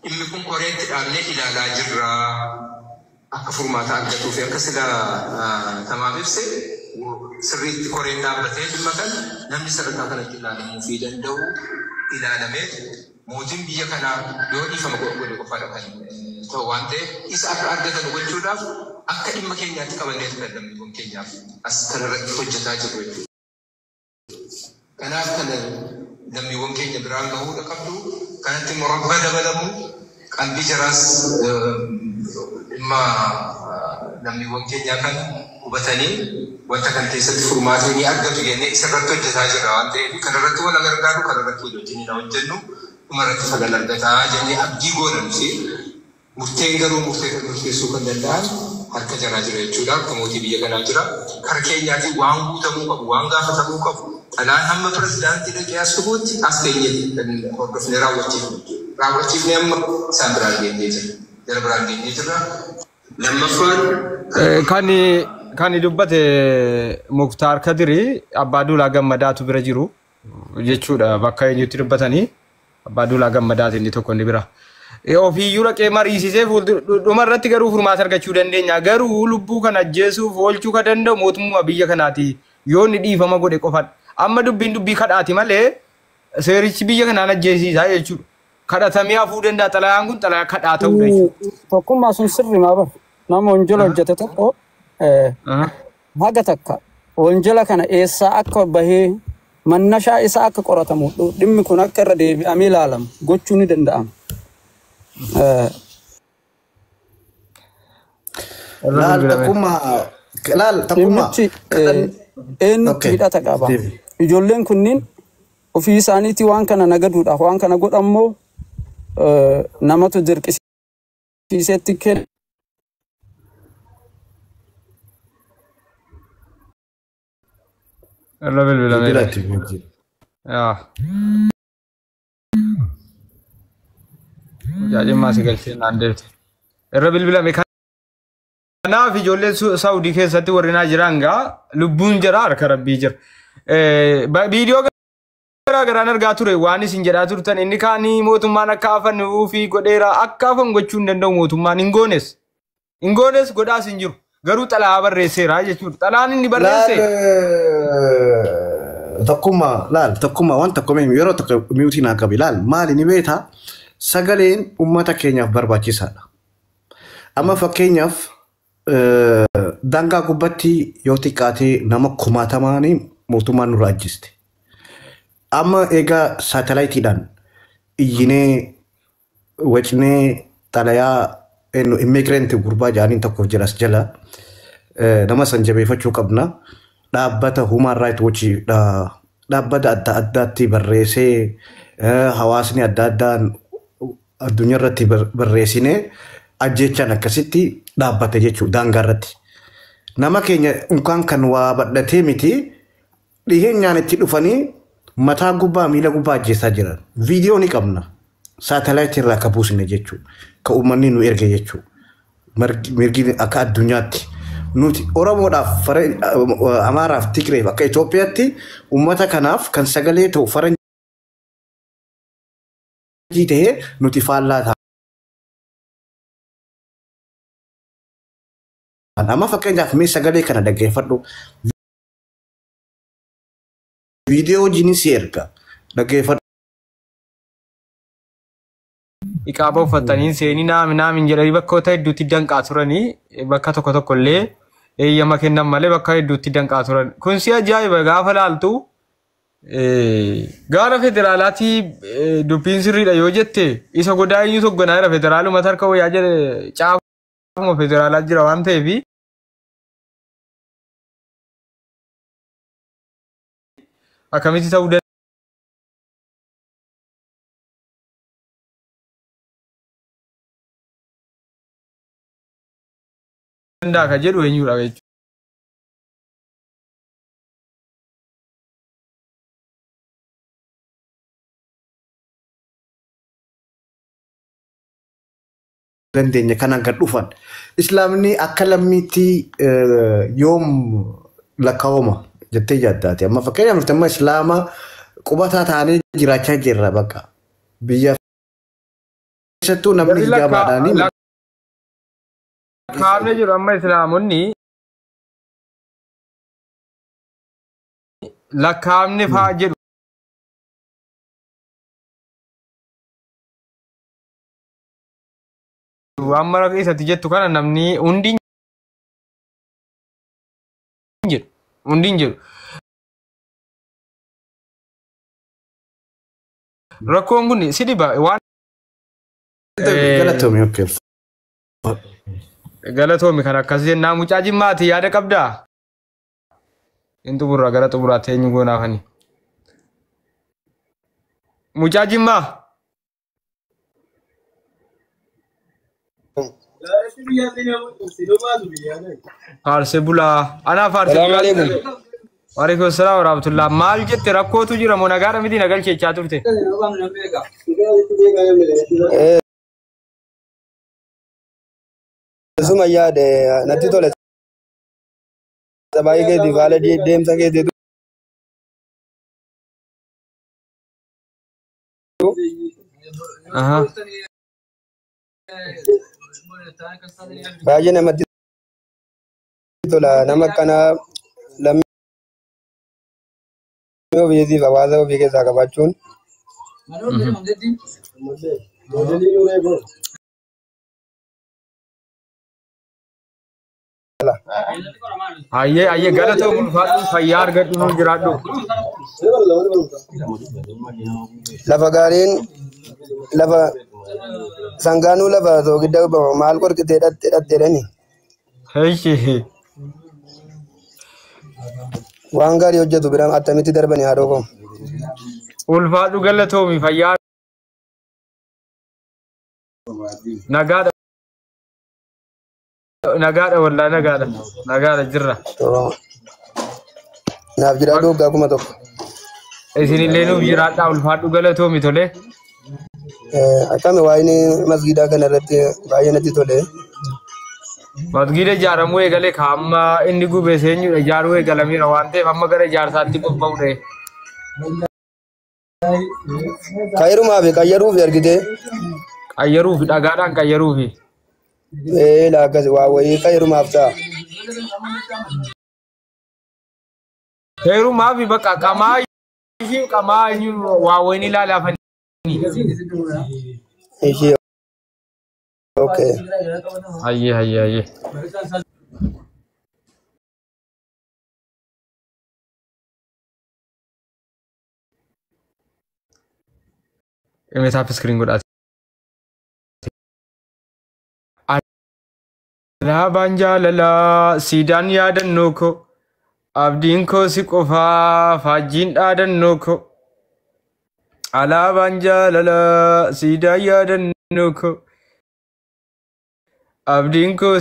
inni kun koreetti dhaabnee ilaalaa jirra akka furmaata argatuu fi akka sila tamaaf ibse sirriitti koreen dhaabbatee dhimma kan namni sadarkaa kanatti ilaalamuu fi danda'u ilaalamee mootiin biyya kanaa yoo dhiifama godhe qofaadha kan ta'u waan ta'eef isa akka argatan gochuudhaaf akka dhimma keenyaatti qabannee fayyadamnu keenyaaf as kanarratti hojjetaa jirru jechuudha. Kanaaf kana lammiiwwan keenya biraan gahuudha qabdu kanatti murabbaa dabalamu qalbii jaraas dhimma lammiiwwan keenyaa kan hubatanii wanta kan keessatti furmaata ni argatu jennee isarratti hojjetaa jirra waan ta'eef kanarratti wal gargaaru kanarratti hojjennee hojjennu dhumarratti fala argataa jennee abdii goonamsi murteen garuu murteessuu kan danda'an harka jaraa jira jechuudha. Mootii biyya kanaa jira. Harka keenyaatiin waan guutamuu qabu, waan gaafatamuu qabu. Alaan hamma pirezidaantii dhaqee as dhufuutti as teenyee hordofnee raawwachiifnee amma isaan biraan geenyee jira. Jara biraan geenyee jirra. Lammaffaan kan dubbate Muktaar Kadiri Abbaa Duulaa Gammadaatu bira jiru jechuudha. Bakka eenyutti dubbatanii Abbaa Duulaa Gammadaati inni tokko inni bira. Ofiiyyuu dhaqee mariisisee dhumarratti garuu furmaata argachuu dandeenya. Garuu lubbuu kana ajjeesuuf oolchuu kan danda'u mootummaa biyya kanaati. Yoo inni dhiifama godhe qofadha. Amma dubbii kadhaati malee seerichi biyya kanaan ajjeesiisaa jechuudha. Kadhatamee hafuu danda'a. Xalayaan kun xalayaa kadhaa ta'udha jechuudha. Tokkummaa sun sirri maa bara. Nama wanjala hojjete tokko haga takka wanjala kana eessaa akka bahee mannashaa isaa akka qoratamu dhimmi kun akka irra deebi'amee ilaalamu gochuu ni danda'ama. Takuma eenyutti hidhata qaba. Ijoolleen kunniin ofii isaaniitii waan kana nagaduudhaaf waan kana godhammoo namatu dirqisiisetti kenna. Jadi masih galtiin andeet. Irra bilbilame kanaaf ijoolleen Saawudii keessatti warreen jiran gaa lubbuun jira harka Rabbii jira. Viidiyoo garaagaraan argaa ture waan isin jedhaa turtan inni kaanii mootummaan akka afan fi godheera akka afan gochuu hin danda'u mootummaan hin goones godhaas hin jiru. Garuu xalayaa barreesseera jechuudha. Xalayaan inni barreesse. Tokkummaa waan tokko yeroo tokko miutiin haa qabi laal maali ni beektaa? Sagaleen ummata keenyaaf barbaachisaadha. Amma fakkeenyaaf daangaa gubbatti yoo xiqqaatee nama 10,000 mootummaan nurraa ajjiste. Amma egaa saatalaayitiidhaan iyyinee wacnee xalayaa immigrant gurbaa jaaniin tokkoof jiras jala nama san jabeeffachuu qabna. Dhaabbata Human Rights Watch dhaabbata adda addaatti barreessee hawaasni adda addaan addunyaa irratti barreessinee ajjechaan akkasitti dhaabbate jechuudha daangaa irratti. Nama keenya unkaan kan waa badhatee miti dhiheenyaan itti dhufanii mataa gubbaa miila gubbaa ajjeessaa jiran. Viidiyoo ni qabna. Saatalaayiti irraa akka buusne jechuudha. Ka uummanni nu erge jechuudha. Mirgi akka addunyaatti. Nuti Oromoodhaaf Amaaraaf Tigreef akka Itoophiyaatti uummata kanaaf kan sagalee ta'u faranjii ta'ee nuti faallaa ta'a. Amma fakkeenyaaf mee sagalee kana dhaggeeffadhu. Viidiyoo jinis erga dhaggeeffadhu. Iqaaba uffatanii seenii naamin jedhanii bakkoota hedduutti danqaa turanii bakka tokko illee eeyyama kennan malee bakka hedduutti danqaa turan. Kun si ajaa'iba gaafa laaltu gaara federaalaatti dubbiin sirriidha yoo jette isa godaa iyyuu tokkonaa jira federaaluma harka wayyaa jedhe caafuma federaalaa jira waan ta'eef akkamitti ta'uu danda'a kan jedhu eenyudha jechuudha. Dandeenya kanaan kan dhufan islaamni akka lammiitti yoom lakkaa'oma jettee yaaddaati. Amma fakkeenyaaf nuti amma islaama qubataa taanee jiraachaa jirra bakka biyya keessattuu namni hijaabaadhaanii lakkaa'amne jiru amma islaamonni lakkaa'amne fa'aa jedhu. Amma isatti jettu kana namni hundi hin jedhu. Rakkoon kun si dhiba waan galatoomi kan akkas jennaa mucaa jimmaati yaada qabdaa? Inni xumurra gara xumuraatti eenyu goonaafani? Mucaa jimmaa? Faarse bulaa. Anaa faarse bulaa. Waalaikum salaam wa rahmatullah. Maal jette rakkootu jira moo nagaadha miti nagal jechaa turte? Suma yaade natti tole. Sabaayii keetii faala deemsa keetii. Baay'ee namatti tola. Nama kana lammii ofiitiif hawaasa ofii keessaa qabaachuun. Ayyee galatoo ulfaatu fayyaa argadhu nu jiraadhu. Lafa gaariin lafa sangaanuu lafa soogidda maal qorqitee dhatteedhani. Waan gaarii hojjetu biraan attamitti darbanii haa dhoofamu. Ulfaatu galatoomi fayyaa nagaadha. Nagaadha wallaa nagaadha jirra. Naaf jiraadhu waggaa 1000. Isinillee nuuf jiraadhaa ulfaadhu galatoomi tole. Akkami waa'ee masgiidaa kana irratti baay'ee natti tole. Masgiida ijaaramuu eegalee amma inni gubee seenyudha ijaaruu eegalameera waan ta'eef amma gara ijaarsaatti bobba'uudha. Qayyirumaa fi qayyaruufi argitee? Qayyaruufi dhagaadhaan qayyaruufi. Laakkas waa wayii qayyirumaaf ta'a. Qayyirumaafi bakka qamaa waa wayii ilaalaafanii. Ishee okay. Ayyee. Meetaaf iskiriin godhaati. Alaabaan jaalalaa siidaan yaadannoo koo abdiin koo si qofaa faajjiin dhaadannoo koo. Alaabaan jaalalaa siidaan yaadannoo koo abdiin koo